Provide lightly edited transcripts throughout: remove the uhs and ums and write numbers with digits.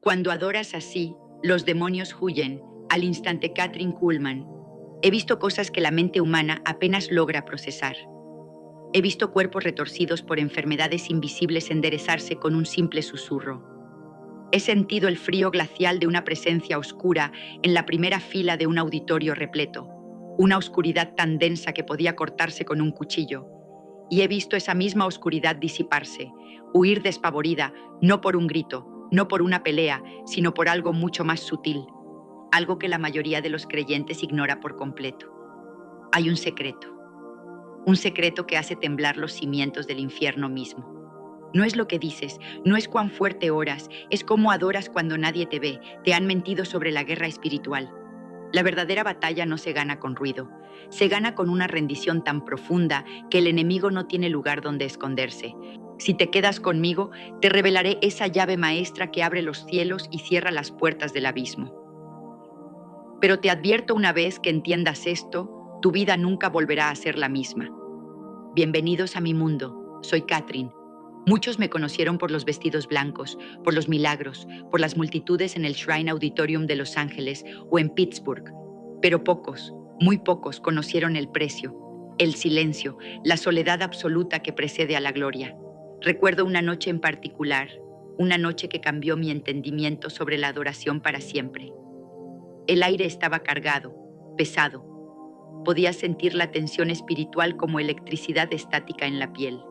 Cuando adoras así, los demonios huyen. Al instante, Kathryn Kuhlman. He visto cosas que la mente humana apenas logra procesar. He visto cuerpos retorcidos por enfermedades invisibles enderezarse con un simple susurro. He sentido el frío glacial de una presencia oscura en la primera fila de un auditorio repleto, una oscuridad tan densa que podía cortarse con un cuchillo. Y he visto esa misma oscuridad disiparse, huir despavorida, no por un grito, no por una pelea, sino por algo mucho más sutil, algo que la mayoría de los creyentes ignora por completo. Hay un secreto que hace temblar los cimientos del infierno mismo. No es lo que dices, no es cuán fuerte oras, es cómo adoras cuando nadie te ve. Te han mentido sobre la guerra espiritual. La verdadera batalla no se gana con ruido, se gana con una rendición tan profunda que el enemigo no tiene lugar donde esconderse. Si te quedas conmigo, te revelaré esa llave maestra que abre los cielos y cierra las puertas del abismo. Pero te advierto, una vez que entiendas esto, tu vida nunca volverá a ser la misma. Bienvenidos a mi mundo, soy Kathryn. Muchos me conocieron por los vestidos blancos, por los milagros, por las multitudes en el Shrine Auditorium de Los Ángeles o en Pittsburgh. Pero pocos, muy pocos, conocieron el precio, el silencio, la soledad absoluta que precede a la gloria. Recuerdo una noche en particular, una noche que cambió mi entendimiento sobre la adoración para siempre. El aire estaba cargado, pesado. Podía sentir la tensión espiritual como electricidad estática en la piel.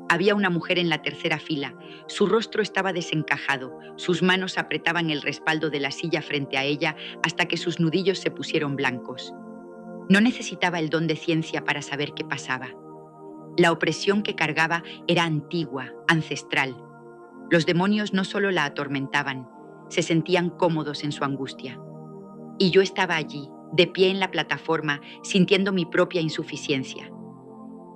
Había una mujer en la tercera fila. Su rostro estaba desencajado. Sus manos apretaban el respaldo de la silla frente a ella hasta que sus nudillos se pusieron blancos. No necesitaba el don de ciencia para saber qué pasaba. La opresión que cargaba era antigua, ancestral. Los demonios no solo la atormentaban, se sentían cómodos en su angustia. Y yo estaba allí, de pie en la plataforma, sintiendo mi propia insuficiencia.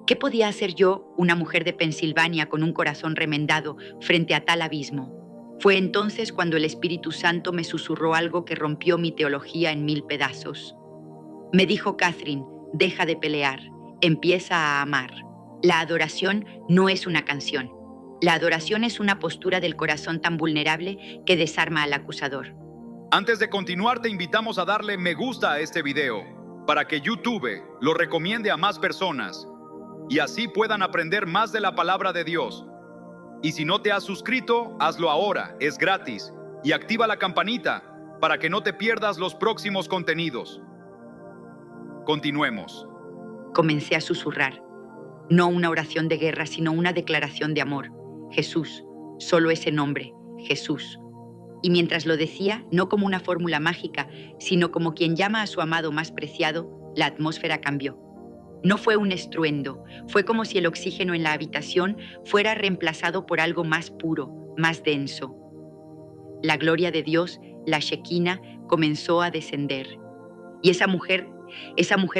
¿Qué podía hacer yo, una mujer de Pensilvania con un corazón remendado, frente a tal abismo? Fue entonces cuando el Espíritu Santo me susurró algo que rompió mi teología en 1000 pedazos. Me dijo: Kathryn, deja de pelear, empieza a amar. La adoración no es una canción. La adoración es una postura del corazón tan vulnerable que desarma al acusador. Antes de continuar, te invitamos a darle me gusta a este video para que YouTube lo recomiende a más personas y así puedan aprender más de la palabra de Dios. Y si no te has suscrito, hazlo ahora, es gratis, y activa la campanita para que no te pierdas los próximos contenidos. Continuemos. Comencé a susurrar, no una oración de guerra, sino una declaración de amor. Jesús, solo ese nombre, Jesús. Y mientras lo decía, no como una fórmula mágica, sino como quien llama a su amado más preciado, la atmósfera cambió. No fue un estruendo, fue como si el oxígeno en la habitación fuera reemplazado por algo más puro, más denso. La gloria de Dios, la Shekinah, comenzó a descender. Y esa mujer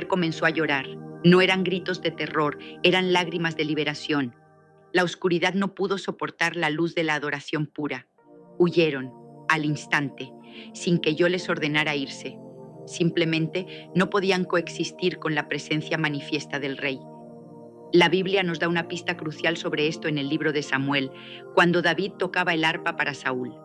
comenzó a llorar. No eran gritos de terror, eran lágrimas de liberación. La oscuridad no pudo soportar la luz de la adoración pura. Huyeron, al instante, sin que yo les ordenara irse. Simplemente no podían coexistir con la presencia manifiesta del Rey. La Biblia nos da una pista crucial sobre esto en el libro de Samuel, cuando David tocaba el arpa para Saúl.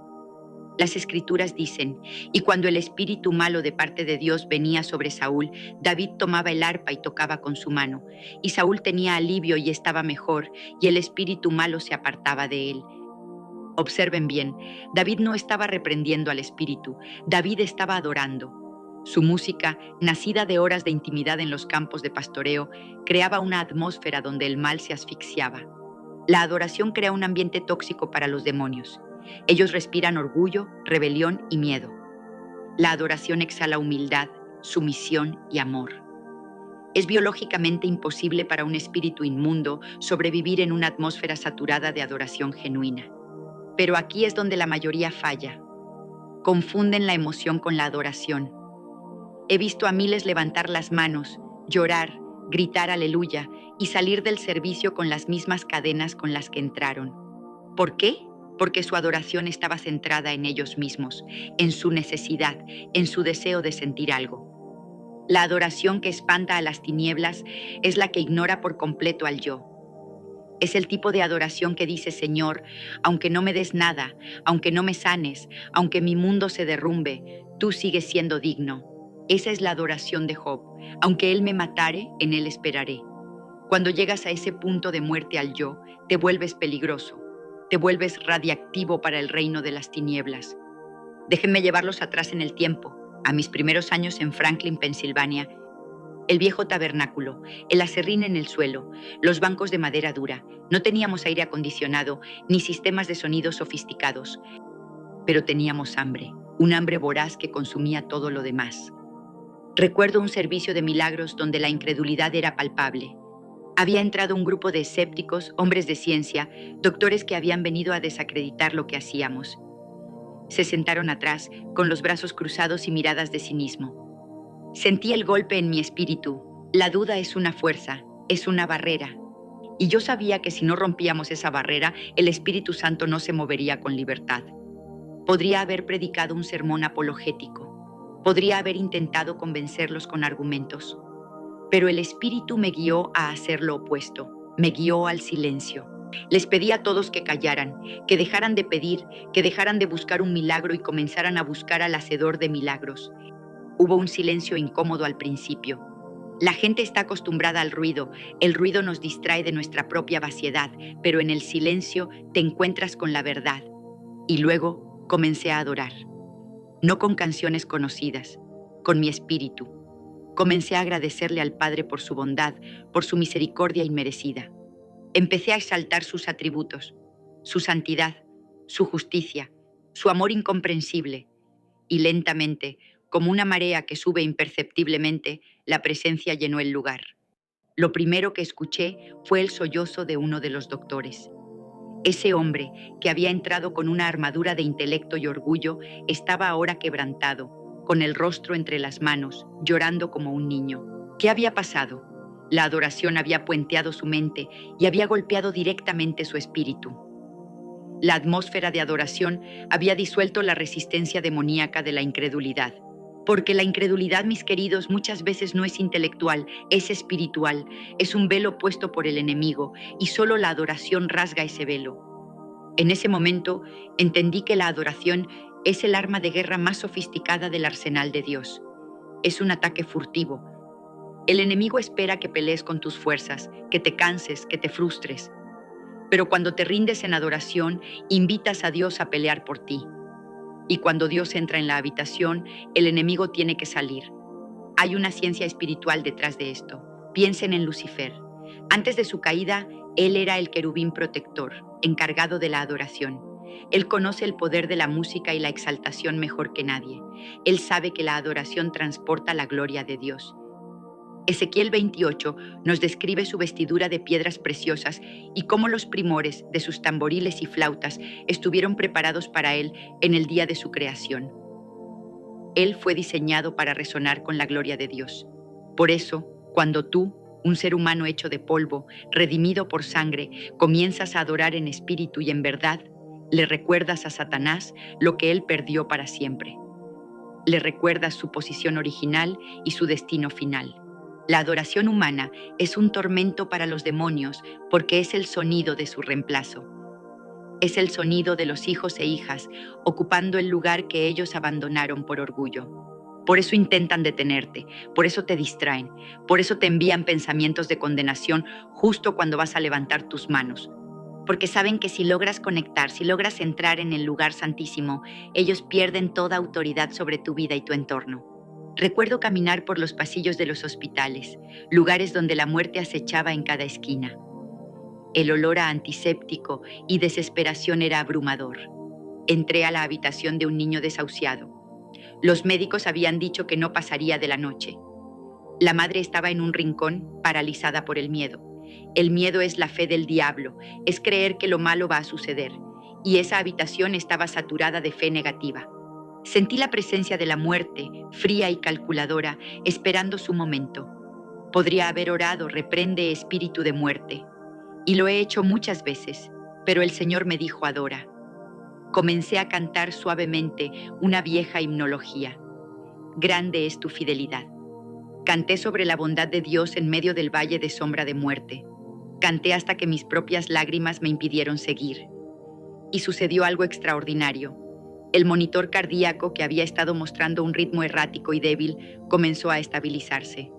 Las Escrituras dicen: y cuando el espíritu malo de parte de Dios venía sobre Saúl, David tomaba el arpa y tocaba con su mano, y Saúl tenía alivio y estaba mejor, y el espíritu malo se apartaba de él. Observen bien, David no estaba reprendiendo al espíritu, David estaba adorando. Su música, nacida de horas de intimidad en los campos de pastoreo, creaba una atmósfera donde el mal se asfixiaba. La adoración crea un ambiente tóxico para los demonios. Ellos respiran orgullo, rebelión y miedo. La adoración exhala humildad, sumisión y amor. Es biológicamente imposible para un espíritu inmundo sobrevivir en una atmósfera saturada de adoración genuina. Pero aquí es donde la mayoría falla. Confunden la emoción con la adoración. He visto a miles levantar las manos, llorar, gritar aleluya y salir del servicio con las mismas cadenas con las que entraron. ¿Por qué? Porque su adoración estaba centrada en ellos mismos, en su necesidad, en su deseo de sentir algo. La adoración que espanta a las tinieblas es la que ignora por completo al yo. Es el tipo de adoración que dice: Señor, aunque no me des nada, aunque no me sanes, aunque mi mundo se derrumbe, tú sigues siendo digno. Esa es la adoración de Job. Aunque él me matare, en él esperaré. Cuando llegas a ese punto de muerte al yo, te vuelves peligroso, te vuelves radiactivo para el reino de las tinieblas. Déjenme llevarlos atrás en el tiempo, a mis primeros años en Franklin, Pensilvania. El viejo tabernáculo, el aserrín en el suelo, los bancos de madera dura. No teníamos aire acondicionado ni sistemas de sonido sofisticados, pero teníamos hambre, un hambre voraz que consumía todo lo demás. Recuerdo un servicio de milagros donde la incredulidad era palpable. Había entrado un grupo de escépticos, hombres de ciencia, doctores que habían venido a desacreditar lo que hacíamos. Se sentaron atrás, con los brazos cruzados y miradas de cinismo. Sentí el golpe en mi espíritu. La duda es una fuerza, es una barrera. Y yo sabía que si no rompíamos esa barrera, el Espíritu Santo no se movería con libertad. Podría haber predicado un sermón apologético. Podría haber intentado convencerlos con argumentos. Pero el Espíritu me guió a hacer lo opuesto. Me guió al silencio. Les pedí a todos que callaran, que dejaran de pedir, que dejaran de buscar un milagro y comenzaran a buscar al hacedor de milagros. Hubo un silencio incómodo al principio. La gente está acostumbrada al ruido. El ruido nos distrae de nuestra propia vaciedad, pero en el silencio te encuentras con la verdad. Y luego comencé a adorar. No con canciones conocidas, con mi espíritu. Comencé a agradecerle al Padre por su bondad, por su misericordia inmerecida. Empecé a exaltar sus atributos, su santidad, su justicia, su amor incomprensible. Y lentamente, como una marea que sube imperceptiblemente, la presencia llenó el lugar. Lo primero que escuché fue el sollozo de uno de los doctores. Ese hombre, que había entrado con una armadura de intelecto y orgullo, estaba ahora quebrantado, con el rostro entre las manos, llorando como un niño. ¿Qué había pasado? La adoración había puenteado su mente y había golpeado directamente su espíritu. La atmósfera de adoración había disuelto la resistencia demoníaca de la incredulidad. Porque la incredulidad, mis queridos, muchas veces no es intelectual, es espiritual, es un velo puesto por el enemigo, y solo la adoración rasga ese velo. En ese momento entendí que la adoración es el arma de guerra más sofisticada del arsenal de Dios. Es un ataque furtivo. El enemigo espera que pelees con tus fuerzas, que te canses, que te frustres. Pero cuando te rindes en adoración, invitas a Dios a pelear por ti. Y cuando Dios entra en la habitación, el enemigo tiene que salir. Hay una ciencia espiritual detrás de esto. Piensen en Lucifer. Antes de su caída, él era el querubín protector, encargado de la adoración. Él conoce el poder de la música y la exaltación mejor que nadie. Él sabe que la adoración transporta la gloria de Dios. Ezequiel 28 nos describe su vestidura de piedras preciosas y cómo los primores de sus tamboriles y flautas estuvieron preparados para él en el día de su creación. Él fue diseñado para resonar con la gloria de Dios. Por eso, cuando tú, un ser humano hecho de polvo, redimido por sangre, comienzas a adorar en espíritu y en verdad, le recuerdas a Satanás lo que él perdió para siempre. Le recuerdas su posición original y su destino final. La adoración humana es un tormento para los demonios porque es el sonido de su reemplazo. Es el sonido de los hijos e hijas ocupando el lugar que ellos abandonaron por orgullo. Por eso intentan detenerte, por eso te distraen, por eso te envían pensamientos de condenación justo cuando vas a levantar tus manos. Porque saben que si logras conectar, si logras entrar en el lugar santísimo, ellos pierden toda autoridad sobre tu vida y tu entorno. Recuerdo caminar por los pasillos de los hospitales, lugares donde la muerte acechaba en cada esquina. El olor a antiséptico y desesperación era abrumador. Entré a la habitación de un niño desahuciado. Los médicos habían dicho que no pasaría de la noche. La madre estaba en un rincón, paralizada por el miedo. El miedo es la fe del diablo, es creer que lo malo va a suceder, y esa habitación estaba saturada de fe negativa. Sentí la presencia de la muerte, fría y calculadora, esperando su momento. Podría haber orado: reprende espíritu de muerte. Y lo he hecho muchas veces, pero el Señor me dijo: adora. Comencé a cantar suavemente una vieja himnología. Grande es tu fidelidad. Canté sobre la bondad de Dios en medio del valle de sombra de muerte. Canté hasta que mis propias lágrimas me impidieron seguir. Y sucedió algo extraordinario. El monitor cardíaco, que había estado mostrando un ritmo errático y débil, comenzó a estabilizarse.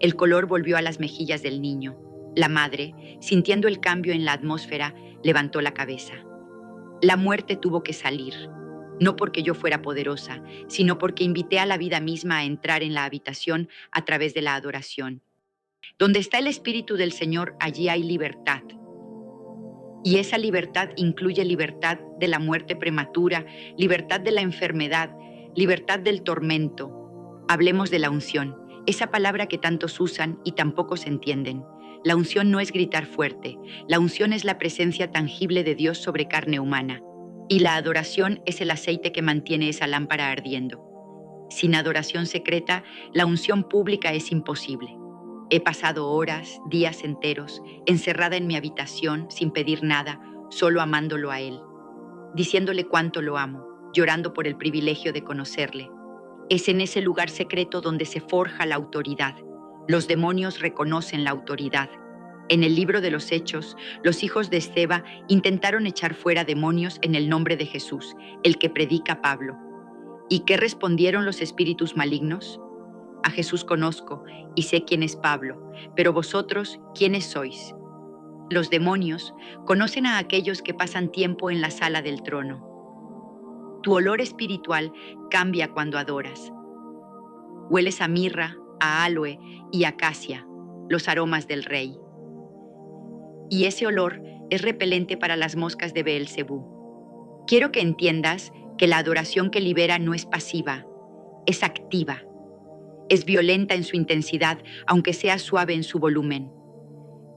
El color volvió a las mejillas del niño. La madre, sintiendo el cambio en la atmósfera, levantó la cabeza. La muerte tuvo que salir, no porque yo fuera poderosa, sino porque invité a la vida misma a entrar en la habitación a través de la adoración. Donde está el Espíritu del Señor, allí hay libertad. Y esa libertad incluye libertad de la muerte prematura, libertad de la enfermedad, libertad del tormento. Hablemos de la unción, esa palabra que tantos usan y tan pocos entienden. La unción no es gritar fuerte, la unción es la presencia tangible de Dios sobre carne humana. Y la adoración es el aceite que mantiene esa lámpara ardiendo. Sin adoración secreta, la unción pública es imposible. He pasado horas, días enteros, encerrada en mi habitación, sin pedir nada, solo amándolo a Él, diciéndole cuánto lo amo, llorando por el privilegio de conocerle. Es en ese lugar secreto donde se forja la autoridad. Los demonios reconocen la autoridad. En el libro de los Hechos, los hijos de Esceva intentaron echar fuera demonios en el nombre de Jesús, el que predica Pablo. ¿Y qué respondieron los espíritus malignos? A Jesús conozco y sé quién es Pablo, pero vosotros, ¿quiénes sois? Los demonios conocen a aquellos que pasan tiempo en la sala del trono. Tu olor espiritual cambia cuando adoras. Hueles a mirra, a aloe y acacia, los aromas del rey. Y ese olor es repelente para las moscas de Beelzebú. Quiero que entiendas que la adoración que libera no es pasiva, es activa. Es violenta en su intensidad, aunque sea suave en su volumen.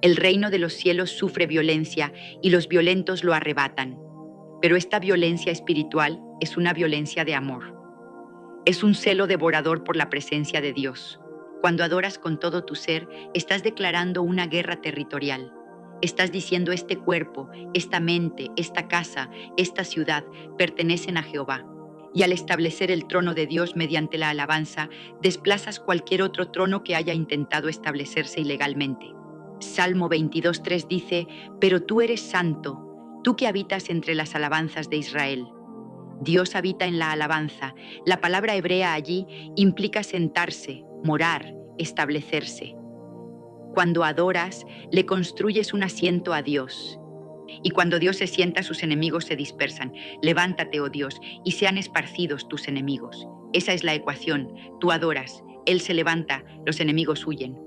El reino de los cielos sufre violencia y los violentos lo arrebatan. Pero esta violencia espiritual es una violencia de amor. Es un celo devorador por la presencia de Dios. Cuando adoras con todo tu ser, estás declarando una guerra territorial. Estás diciendo: este cuerpo, esta mente, esta casa, esta ciudad pertenecen a Jehová. Y al establecer el trono de Dios mediante la alabanza, desplazas cualquier otro trono que haya intentado establecerse ilegalmente. Salmo 22:3 dice: pero tú eres santo, tú que habitas entre las alabanzas de Israel. Dios habita en la alabanza. La palabra hebrea allí implica sentarse, morar, establecerse. Cuando adoras, le construyes un asiento a Dios. Y cuando Dios se sienta, sus enemigos se dispersan. Levántate, oh Dios, y sean esparcidos tus enemigos. Esa es la ecuación. Tú adoras, Él se levanta, los enemigos huyen.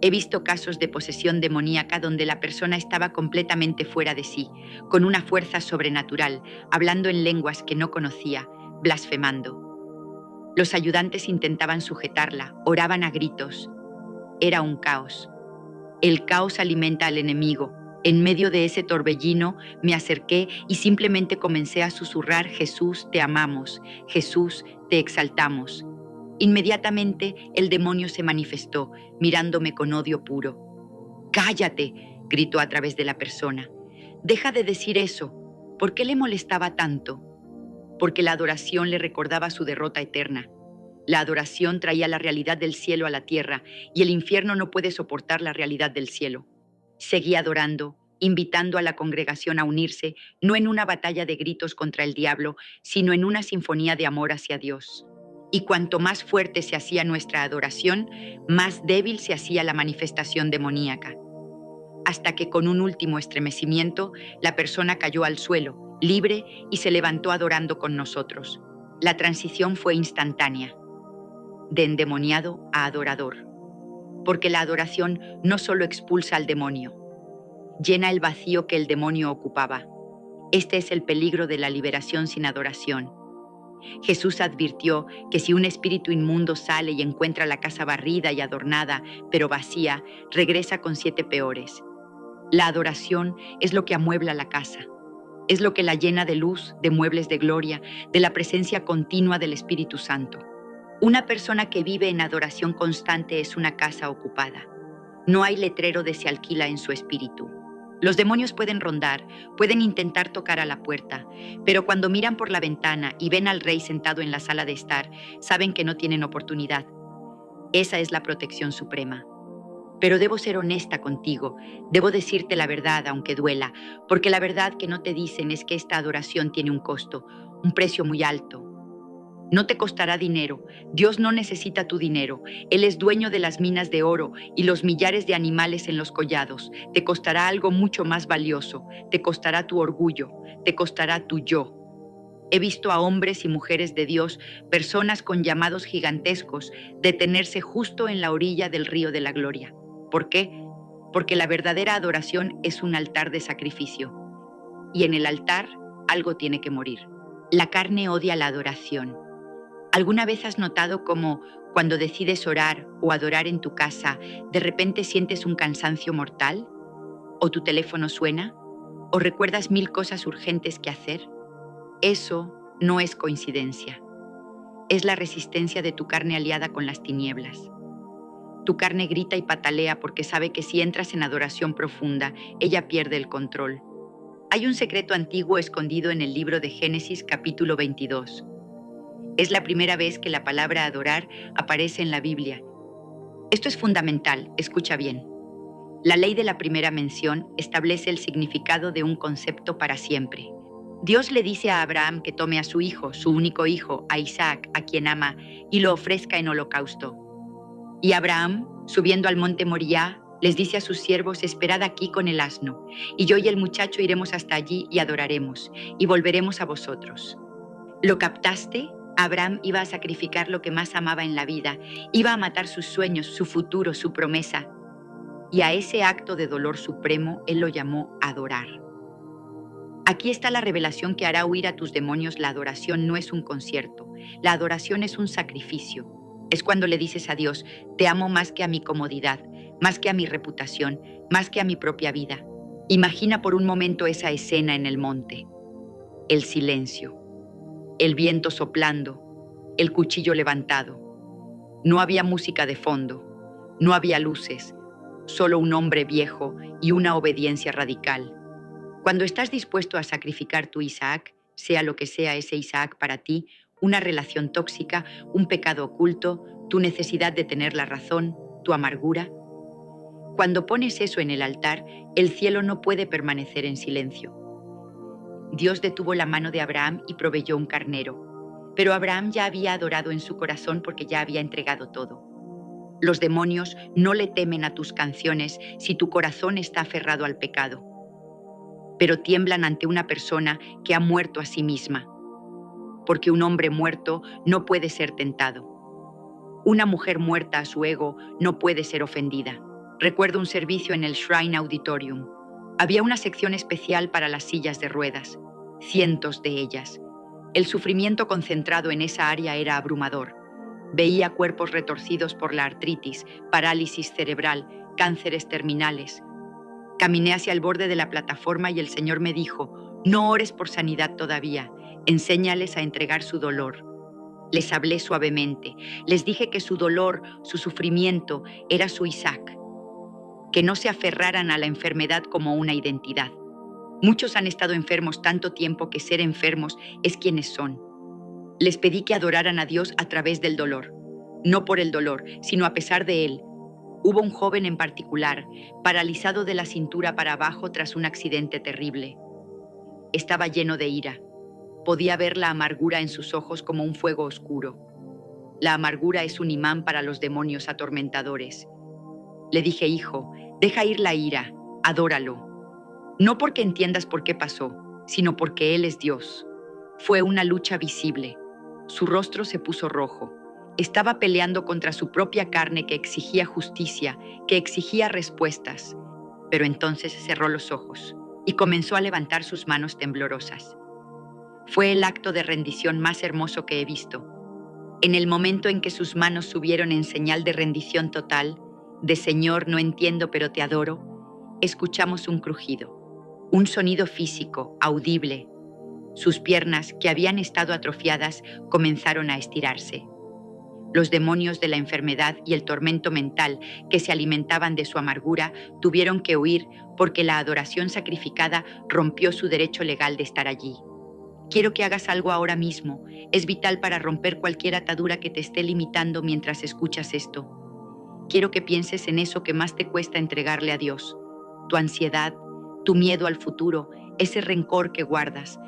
He visto casos de posesión demoníaca donde la persona estaba completamente fuera de sí, con una fuerza sobrenatural, hablando en lenguas que no conocía, blasfemando. Los ayudantes intentaban sujetarla, oraban a gritos. Era un caos. El caos alimenta al enemigo. En medio de ese torbellino me acerqué y simplemente comencé a susurrar: Jesús, te amamos, Jesús, te exaltamos. Inmediatamente el demonio se manifestó, mirándome con odio puro. ¡Cállate!, gritó a través de la persona. Deja de decir eso. ¿Por qué le molestaba tanto? Porque la adoración le recordaba su derrota eterna. La adoración traía la realidad del cielo a la tierra, y el infierno no puede soportar la realidad del cielo. Seguí adorando, invitando a la congregación a unirse, no en una batalla de gritos contra el diablo, sino en una sinfonía de amor hacia Dios. Y cuanto más fuerte se hacía nuestra adoración, más débil se hacía la manifestación demoníaca. Hasta que con un último estremecimiento, la persona cayó al suelo, libre, y se levantó adorando con nosotros. La transición fue instantánea, de endemoniado a adorador. Porque la adoración no solo expulsa al demonio, llena el vacío que el demonio ocupaba. Este es el peligro de la liberación sin adoración. Jesús advirtió que si un espíritu inmundo sale y encuentra la casa barrida y adornada, pero vacía, regresa con 7 peores. La adoración es lo que amuebla la casa. Es lo que la llena de luz, de muebles de gloria, de la presencia continua del Espíritu Santo. Una persona que vive en adoración constante es una casa ocupada. No hay letrero de se alquila en su espíritu. Los demonios pueden rondar, pueden intentar tocar a la puerta, pero cuando miran por la ventana y ven al rey sentado en la sala de estar, saben que no tienen oportunidad. Esa es la protección suprema. Pero debo ser honesta contigo, debo decirte la verdad aunque duela, porque la verdad que no te dicen es que esta adoración tiene un costo, un precio muy alto. No te costará dinero, Dios no necesita tu dinero, Él es dueño de las minas de oro y los millares de animales en los collados. Te costará algo mucho más valioso, te costará tu orgullo, te costará tu yo. He visto a hombres y mujeres de Dios, personas con llamados gigantescos, detenerse justo en la orilla del río de la gloria. ¿Por qué? Porque la verdadera adoración es un altar de sacrificio. Y en el altar algo tiene que morir. La carne odia la adoración. ¿Alguna vez has notado cómo cuando decides orar o adorar en tu casa, de repente sientes un cansancio mortal? ¿O tu teléfono suena? ¿O recuerdas 1000 cosas urgentes que hacer? Eso no es coincidencia. Es la resistencia de tu carne aliada con las tinieblas. Tu carne grita y patalea porque sabe que si entras en adoración profunda, ella pierde el control. Hay un secreto antiguo escondido en el libro de Génesis capítulo 22. Es la primera vez que la palabra adorar aparece en la Biblia. Esto es fundamental, escucha bien. La ley de la primera mención establece el significado de un concepto para siempre. Dios le dice a Abraham que tome a su hijo, su único hijo, a Isaac, a quien ama, y lo ofrezca en holocausto. Y Abraham, subiendo al monte Moriah, les dice a sus siervos: esperad aquí con el asno, y yo y el muchacho iremos hasta allí y adoraremos, y volveremos a vosotros. ¿Lo captaste? Abraham iba a sacrificar lo que más amaba en la vida, iba a matar sus sueños, su futuro, su promesa. Y a ese acto de dolor supremo, él lo llamó adorar. Aquí está la revelación que hará huir a tus demonios. La adoración no es un concierto, la adoración es un sacrificio. Es cuando le dices a Dios: te amo más que a mi comodidad, más que a mi reputación, más que a mi propia vida. Imagina por un momento esa escena en el monte. El silencio, el viento soplando, el cuchillo levantado. No había música de fondo, no había luces, solo un hombre viejo y una obediencia radical. Cuando estás dispuesto a sacrificar tu Isaac, sea lo que sea ese Isaac para ti, una relación tóxica, un pecado oculto, tu necesidad de tener la razón, tu amargura. Cuando pones eso en el altar, el cielo no puede permanecer en silencio. Dios detuvo la mano de Abraham y proveyó un carnero. Pero Abraham ya había adorado en su corazón porque ya había entregado todo. Los demonios no le temen a tus canciones si tu corazón está aferrado al pecado, pero tiemblan ante una persona que ha muerto a sí misma, porque un hombre muerto no puede ser tentado. Una mujer muerta a su ego no puede ser ofendida. Recuerdo un servicio en el Shrine Auditorium. Había una sección especial para las sillas de ruedas, cientos de ellas. El sufrimiento concentrado en esa área era abrumador. Veía cuerpos retorcidos por la artritis, parálisis cerebral, cánceres terminales. Caminé hacia el borde de la plataforma y el Señor me dijo: no ores por sanidad todavía, enséñales a entregar su dolor. Les hablé suavemente, les dije que su dolor, su sufrimiento, era su Isaac, que no se aferraran a la enfermedad como una identidad. Muchos han estado enfermos tanto tiempo que ser enfermos es quienes son. Les pedí que adoraran a Dios a través del dolor, no por el dolor, sino a pesar de él. Hubo un joven en particular, paralizado de la cintura para abajo tras un accidente terrible. Estaba lleno de ira. Podía ver la amargura en sus ojos como un fuego oscuro. La amargura es un imán para los demonios atormentadores. Le dije: hijo, deja ir la ira, adóralo. No porque entiendas por qué pasó, sino porque Él es Dios. Fue una lucha visible. Su rostro se puso rojo. Estaba peleando contra su propia carne que exigía justicia, que exigía respuestas. Pero entonces cerró los ojos y comenzó a levantar sus manos temblorosas. Fue el acto de rendición más hermoso que he visto. En el momento en que sus manos subieron en señal de rendición total, de Señor, no entiendo, pero te adoro, escuchamos un crujido, un sonido físico, audible. Sus piernas, que habían estado atrofiadas, comenzaron a estirarse. Los demonios de la enfermedad y el tormento mental que se alimentaban de su amargura tuvieron que huir porque la adoración sacrificada rompió su derecho legal de estar allí. Quiero que hagas algo ahora mismo. Es vital para romper cualquier atadura que te esté limitando mientras escuchas esto. Quiero que pienses en eso que más te cuesta entregarle a Dios, tu ansiedad, tu miedo al futuro, ese rencor que guardas.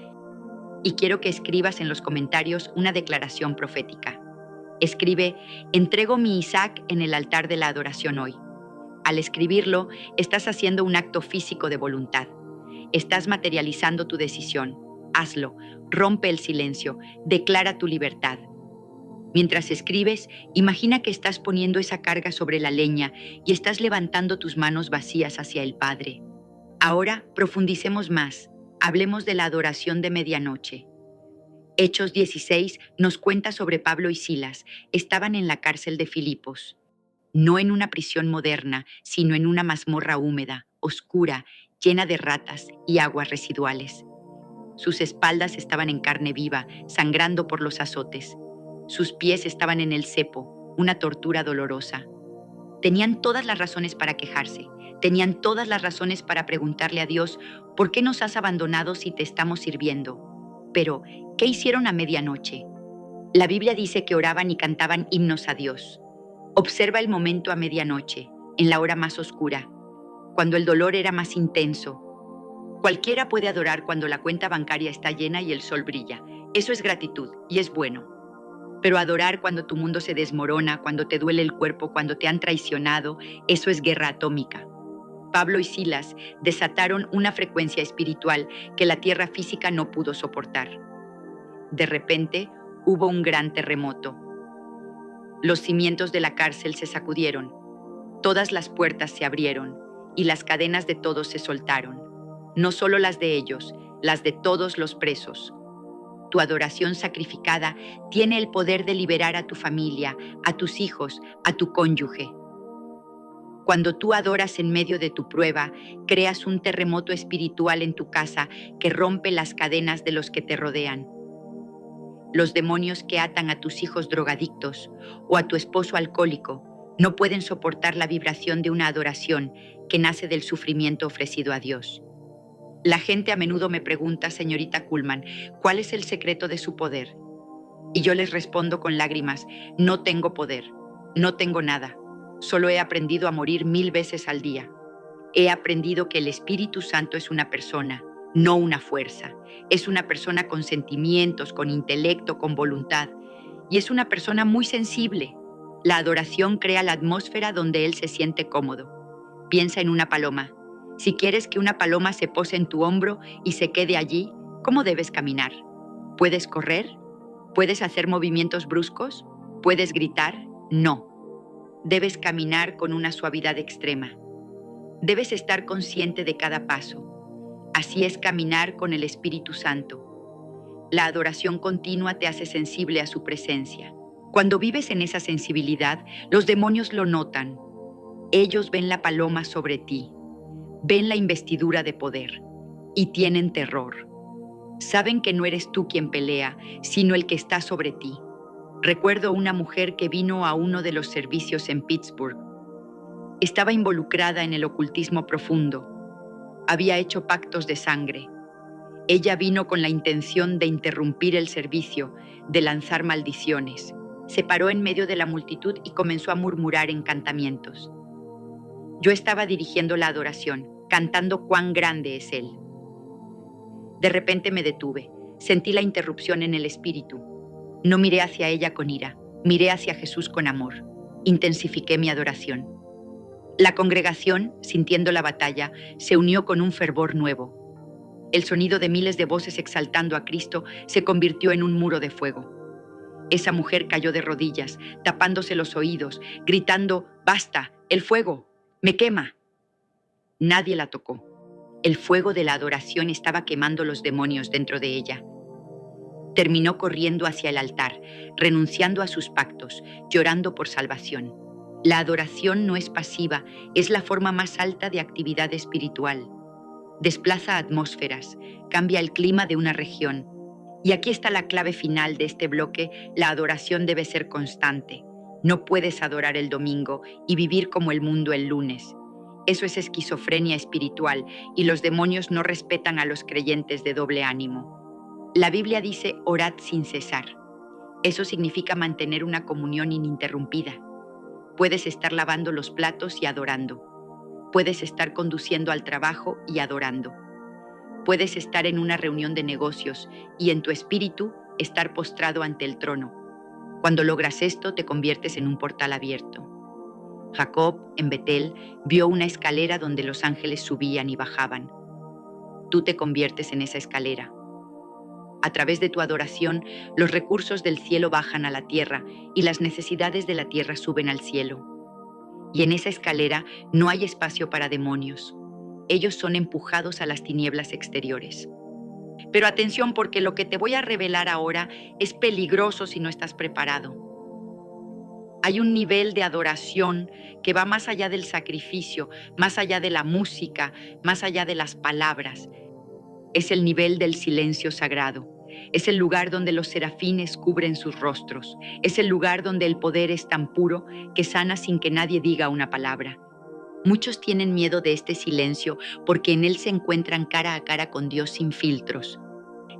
Y quiero que escribas en los comentarios una declaración profética. Escribe: entrego mi Isaac en el altar de la adoración hoy. Al escribirlo, estás haciendo un acto físico de voluntad. Estás materializando tu decisión. Hazlo, rompe el silencio, declara tu libertad. Mientras escribes, imagina que estás poniendo esa carga sobre la leña y estás levantando tus manos vacías hacia el Padre. Ahora profundicemos más. Hablemos de la adoración de medianoche. Hechos 16 nos cuenta sobre Pablo y Silas. Estaban en la cárcel de Filipos. No en una prisión moderna, sino en una mazmorra húmeda, oscura, llena de ratas y aguas residuales. Sus espaldas estaban en carne viva, sangrando por los azotes. Sus pies estaban en el cepo, una tortura dolorosa. Tenían todas las razones para quejarse. Tenían todas las razones para preguntarle a Dios: ¿por qué nos has abandonado si te estamos sirviendo? Pero, ¿qué hicieron a medianoche? La Biblia dice que oraban y cantaban himnos a Dios. Observa el momento a medianoche, en la hora más oscura, cuando el dolor era más intenso. Cualquiera puede adorar cuando la cuenta bancaria está llena y el sol brilla. Eso es gratitud y es bueno. Pero adorar cuando tu mundo se desmorona, cuando te duele el cuerpo, cuando te han traicionado, eso es guerra atómica. Pablo y Silas desataron una frecuencia espiritual que la tierra física no pudo soportar. De repente, hubo un gran terremoto. Los cimientos de la cárcel se sacudieron, todas las puertas se abrieron y las cadenas de todos se soltaron. No solo las de ellos, las de todos los presos. Tu adoración sacrificada tiene el poder de liberar a tu familia, a tus hijos, a tu cónyuge. Cuando tú adoras en medio de tu prueba, creas un terremoto espiritual en tu casa que rompe las cadenas de los que te rodean. Los demonios que atan a tus hijos drogadictos o a tu esposo alcohólico no pueden soportar la vibración de una adoración que nace del sufrimiento ofrecido a Dios. La gente a menudo me pregunta, señorita Kuhlman, ¿cuál es el secreto de su poder? Y yo les respondo con lágrimas: no tengo poder, no tengo nada. Solo he aprendido a morir 1000 veces al día. He aprendido que el Espíritu Santo es una persona, no una fuerza. Es una persona con sentimientos, con intelecto, con voluntad. Y es una persona muy sensible. La adoración crea la atmósfera donde él se siente cómodo. Piensa en una paloma. Si quieres que una paloma se pose en tu hombro y se quede allí, ¿cómo debes caminar? ¿Puedes correr? ¿Puedes hacer movimientos bruscos? ¿Puedes gritar? No. Debes caminar con una suavidad extrema. Debes estar consciente de cada paso. Así es caminar con el Espíritu Santo. La adoración continua te hace sensible a su presencia. Cuando vives en esa sensibilidad, los demonios lo notan. Ellos ven la paloma sobre ti, ven la investidura de poder y tienen terror. Saben que no eres tú quien pelea, sino el que está sobre ti. Recuerdo una mujer que vino a uno de los servicios en Pittsburgh. Estaba involucrada en el ocultismo profundo. Había hecho pactos de sangre. Ella vino con la intención de interrumpir el servicio, de lanzar maldiciones. Se paró en medio de la multitud y comenzó a murmurar encantamientos. Yo estaba dirigiendo la adoración, cantando cuán grande es Él. De repente me detuve. Sentí la interrupción en el espíritu. No miré hacia ella con ira, miré hacia Jesús con amor. Intensifiqué mi adoración. La congregación, sintiendo la batalla, se unió con un fervor nuevo. El sonido de miles de voces exaltando a Cristo se convirtió en un muro de fuego. Esa mujer cayó de rodillas, tapándose los oídos, gritando: ¡basta! ¡El fuego! ¡Me quema! Nadie la tocó. El fuego de la adoración estaba quemando los demonios dentro de ella. Terminó corriendo hacia el altar, renunciando a sus pactos, llorando por salvación. La adoración no es pasiva, es la forma más alta de actividad espiritual. Desplaza atmósferas, cambia el clima de una región. Y aquí está la clave final de este bloque: la adoración debe ser constante. No puedes adorar el domingo y vivir como el mundo el lunes. Eso es esquizofrenia espiritual y los demonios no respetan a los creyentes de doble ánimo. La Biblia dice: orad sin cesar. Eso significa mantener una comunión ininterrumpida. Puedes estar lavando los platos y adorando. Puedes estar conduciendo al trabajo y adorando. Puedes estar en una reunión de negocios y en tu espíritu estar postrado ante el trono. Cuando logras esto, te conviertes en un portal abierto. Jacob, en Betel, vio una escalera donde los ángeles subían y bajaban. Tú te conviertes en esa escalera. A través de tu adoración, los recursos del cielo bajan a la tierra y las necesidades de la tierra suben al cielo. Y en esa escalera no hay espacio para demonios. Ellos son empujados a las tinieblas exteriores. Pero atención, porque lo que te voy a revelar ahora es peligroso si no estás preparado. Hay un nivel de adoración que va más allá del sacrificio, más allá de la música, más allá de las palabras. Es el nivel del silencio sagrado. Es el lugar donde los serafines cubren sus rostros. Es el lugar donde el poder es tan puro que sana sin que nadie diga una palabra. Muchos tienen miedo de este silencio porque en él se encuentran cara a cara con Dios sin filtros.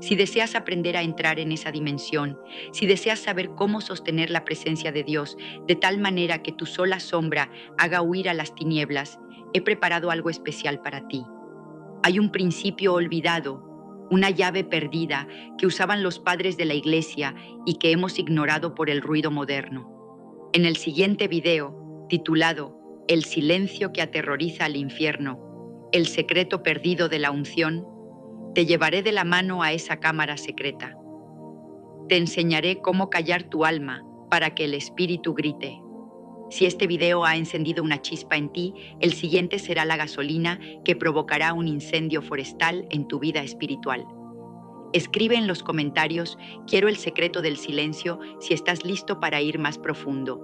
Si deseas aprender a entrar en esa dimensión, si deseas saber cómo sostener la presencia de Dios de tal manera que tu sola sombra haga huir a las tinieblas, he preparado algo especial para ti. Hay un principio olvidado, una llave perdida que usaban los padres de la iglesia y que hemos ignorado por el ruido moderno. En el siguiente video, titulado El silencio que aterroriza al infierno, el secreto perdido de la unción, te llevaré de la mano a esa cámara secreta. Te enseñaré cómo callar tu alma para que el espíritu grite. Si este video ha encendido una chispa en ti, el siguiente será la gasolina que provocará un incendio forestal en tu vida espiritual. Escribe en los comentarios, quiero el secreto del silencio, si estás listo para ir más profundo.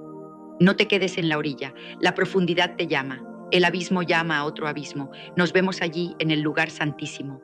No te quedes en la orilla, la profundidad te llama, el abismo llama a otro abismo. Nos vemos allí en el lugar santísimo.